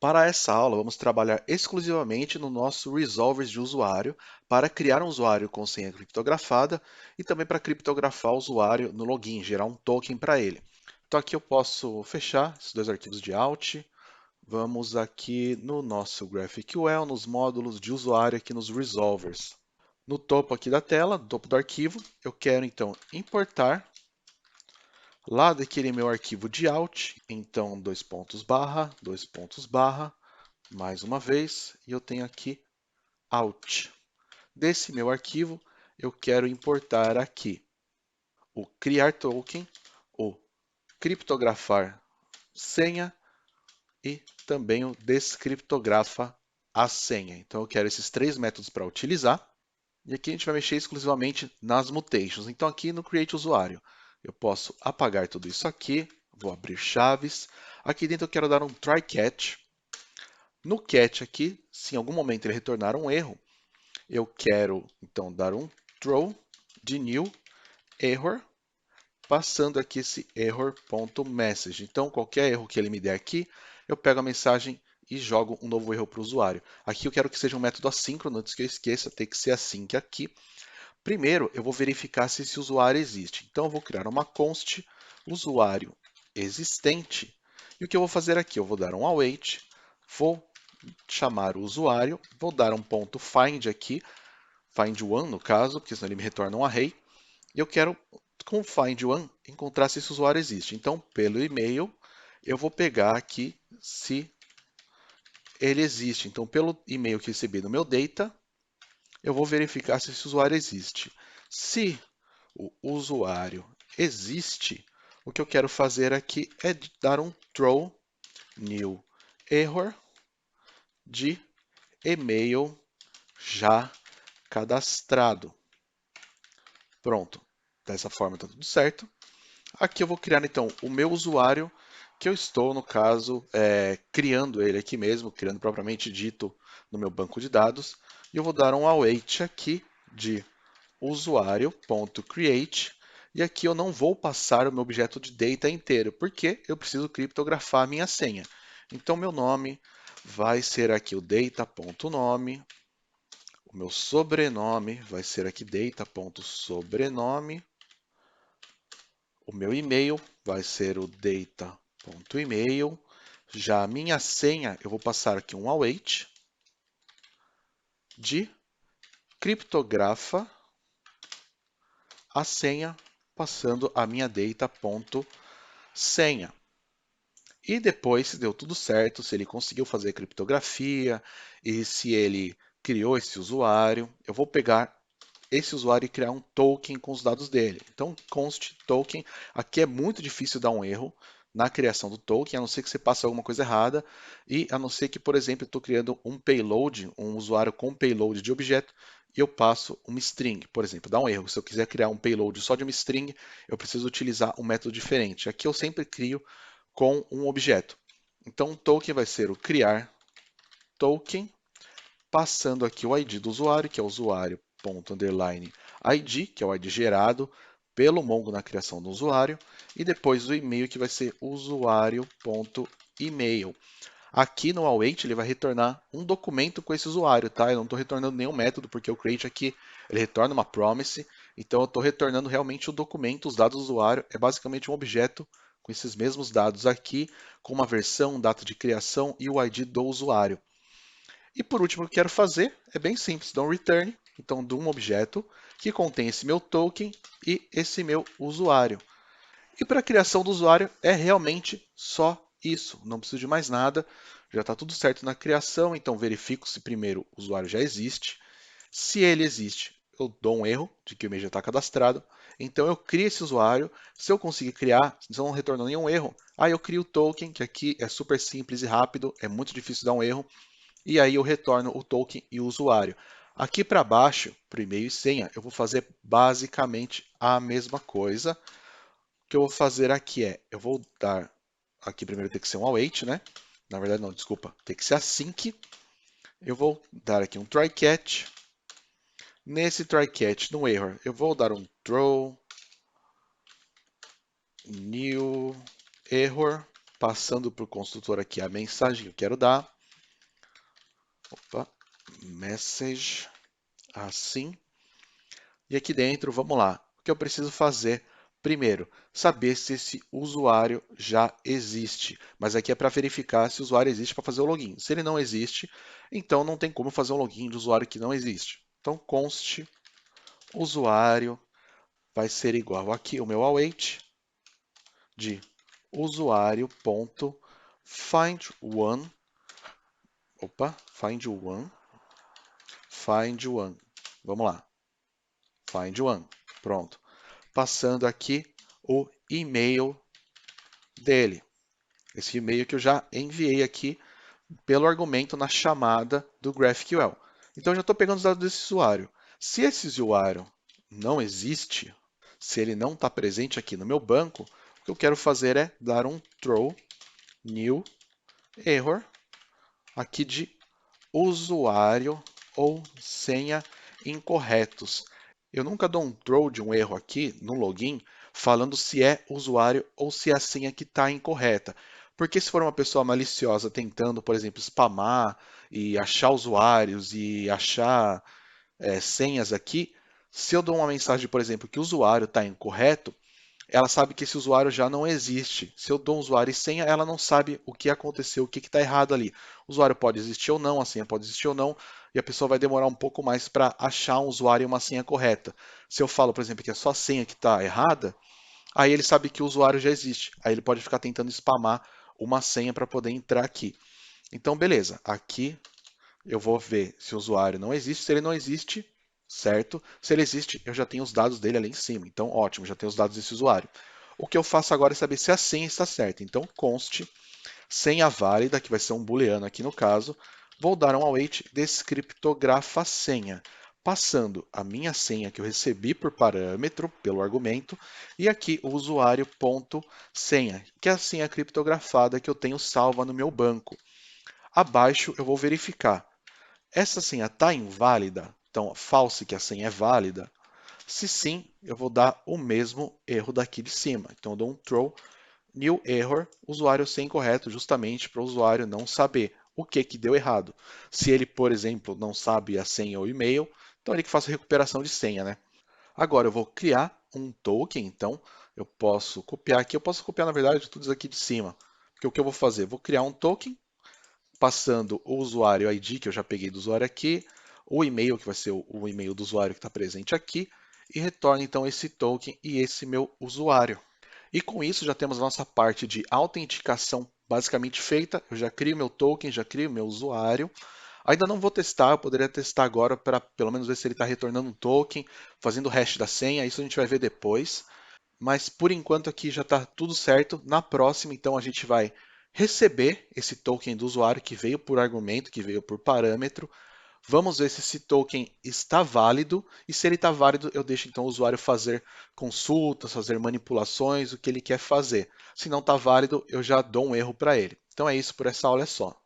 Para essa aula, vamos trabalhar exclusivamente no nosso Resolvers de usuário para criar um usuário com senha criptografada e também para criptografar o usuário no login, gerar um token para ele. Então aqui eu posso fechar esses dois arquivos de Alt. Vamos aqui no nosso GraphQL, nos módulos de usuário aqui nos Resolvers. No topo aqui da tela, no topo do arquivo, eu quero então importar lá daquele meu arquivo de Alt, então dois pontos barra, mais uma vez, e eu tenho aqui Alt. Desse meu arquivo, eu quero importar aqui o criar token, o criptografar senha e também o descriptografa a senha. Então eu quero esses três métodos para utilizar. E aqui a gente vai mexer exclusivamente nas mutations. Então aqui no create usuário, eu posso apagar tudo isso aqui, vou abrir chaves. Aqui dentro eu quero dar um try catch. No catch aqui, se em algum momento ele retornar um erro, eu quero então dar um throw de new error, passando aqui esse error.message. Então, qualquer erro que ele me der aqui, eu pego a mensagem e jogo um novo erro para o usuário. Aqui eu quero que seja um método assíncrono, antes que eu esqueça, tem que ser async aqui. Primeiro, eu vou verificar se esse usuário existe. Então, eu vou criar uma const usuário existente. E o que eu vou fazer aqui? Eu vou dar um await, vou chamar o usuário, vou dar um ponto find aqui, find one no caso, porque senão ele me retorna um array. E eu quero, com find one, encontrar se esse usuário existe. Então, pelo e-mail, eu vou pegar aqui se ele existe. Então, pelo e-mail que recebi no meu data, eu vou verificar se esse usuário existe. Se o usuário existe, o que eu quero fazer aqui é dar um throw new error de e-mail já cadastrado. Pronto, dessa forma está tudo certo. Aqui eu vou criar então o meu usuário, que eu estou, no caso, criando ele aqui mesmo, criando propriamente dito no meu banco de dados. E eu vou dar um await aqui de usuário.create. E aqui eu não vou passar o meu objeto de data inteiro, porque eu preciso criptografar a minha senha. Então, meu nome vai ser aqui o data.nome. O meu sobrenome vai ser aqui data.sobrenome. O meu e-mail vai ser o data.email. Já a minha senha, eu vou passar aqui um await de criptografa a senha, passando a minha data.senha. E depois, se deu tudo certo, se ele conseguiu fazer criptografia e se ele criou esse usuário, eu vou pegar esse usuário e criar um token com os dados dele. Então, const token, aqui é muito difícil dar um erro na criação do token, a não ser que você passe alguma coisa errada, e a não ser que, por exemplo, eu estou criando um payload, um usuário com payload de objeto, e eu passo uma string, por exemplo, dá um erro. Se eu quiser criar um payload só de uma string, eu preciso utilizar um método diferente. Aqui eu sempre crio com um objeto. Então, o token vai ser o criar token, passando aqui o ID do usuário, que é o usuário.underline ID, que é o ID gerado pelo Mongo na criação do usuário, e depois o e-mail, que vai ser usuário.email. Aqui no await ele vai retornar um documento com esse usuário, tá? Eu não estou retornando nenhum método, porque o create aqui ele retorna uma promise, então eu estou retornando realmente o documento, os dados do usuário, é basicamente um objeto com esses mesmos dados aqui, com uma versão, data de criação e o ID do usuário. E por último, o que eu quero fazer é bem simples, dou um return, então de um objeto que contém esse meu token e esse meu usuário. E para a criação do usuário é realmente só isso, não preciso de mais nada, já está tudo certo na criação, então verifico se primeiro o usuário já existe. Se ele existe, eu dou um erro de que o e-mail já está cadastrado, então eu crio esse usuário. Se eu conseguir criar, se não retornou nenhum erro, aí eu crio o token, que aqui é super simples e rápido, é muito difícil dar um erro, e aí eu retorno o token e o usuário. Aqui para baixo, para e-mail e senha, eu vou fazer basicamente a mesma coisa. O que eu vou fazer aqui é, eu vou dar, aqui primeiro tem que ser um await, né? Na verdade não, desculpa, tem que ser async. Eu vou dar aqui um try catch. Nesse try catch, no error, eu vou dar um throw new error passando para o construtor aqui a mensagem que eu quero dar. Opa, message, assim. E aqui dentro, vamos lá. O que eu preciso fazer? Primeiro, saber se esse usuário já existe. Mas aqui é para verificar se o usuário existe para fazer o login. Se ele não existe, então não tem como fazer um login de usuário que não existe. Então, const usuário vai ser igual aqui o meu await de usuário.findOne. Opa, find one. Vamos lá. Find one. Pronto. Passando aqui o e-mail dele. Esse e-mail que eu já enviei aqui pelo argumento na chamada do GraphQL. Então, eu já estou pegando os dados desse usuário. Se esse usuário não existe, se ele não está presente aqui no meu banco, o que eu quero fazer é dar um throw new error aqui de usuário ou senha incorretos. Eu nunca dou um throw de um erro aqui no login falando se é usuário ou se é a senha que está incorreta. Porque se for uma pessoa maliciosa tentando, por exemplo, spamar e achar usuários e achar senhas aqui, se eu dou uma mensagem, por exemplo, que o usuário está incorreto, ela sabe que esse usuário já não existe. Se eu dou um usuário e senha, ela não sabe o que aconteceu, o que está errado ali. O usuário pode existir ou não, a senha pode existir ou não, e a pessoa vai demorar um pouco mais para achar um usuário e uma senha correta. Se eu falo, por exemplo, que é só a senha que está errada, aí ele sabe que o usuário já existe. Aí ele pode ficar tentando spamar uma senha para poder entrar aqui. Então, beleza. Aqui eu vou ver se o usuário não existe. Se ele não existe, certo? Se ele existe, eu já tenho os dados dele ali em cima. Então, ótimo, já tenho os dados desse usuário. O que eu faço agora é saber se a senha está certa. Então, const senha válida, que vai ser um booleano aqui no caso, vou dar um await descriptografa senha, passando a minha senha que eu recebi por parâmetro, pelo argumento, e aqui o usuário.senha, que é a senha criptografada que eu tenho salva no meu banco. Abaixo eu vou verificar. Essa senha está inválida? Então, false que a senha é válida. Se sim, eu vou dar o mesmo erro daqui de cima. Então, eu dou um throw new error, usuário sem correto, justamente para o usuário não saber o que deu errado. Se ele, por exemplo, não sabe a senha ou e-mail, então ele que faça recuperação de senha, né? Agora eu vou criar um token, então eu posso copiar aqui, eu posso copiar na verdade tudo isso aqui de cima. Porque o que eu vou fazer? Vou criar um token, passando o usuário ID, que eu já peguei do usuário aqui, o e-mail, que vai ser o e-mail do usuário que está presente aqui, e retorno então esse token e esse meu usuário. E com isso já temos a nossa parte de autenticação basicamente feita. Eu já crio meu token, já crio meu usuário. Ainda não vou testar, eu poderia testar agora para pelo menos ver se ele está retornando um token, fazendo o hash da senha, isso a gente vai ver depois. Mas por enquanto aqui já está tudo certo. Na próxima, então, a gente vai receber esse token do usuário que veio por argumento, que veio por parâmetro. Vamos ver se esse token está válido, e se ele está válido, eu deixo então o usuário fazer consultas, fazer manipulações, o que ele quer fazer. Se não está válido, eu já dou um erro para ele. Então é isso por essa aula, é só.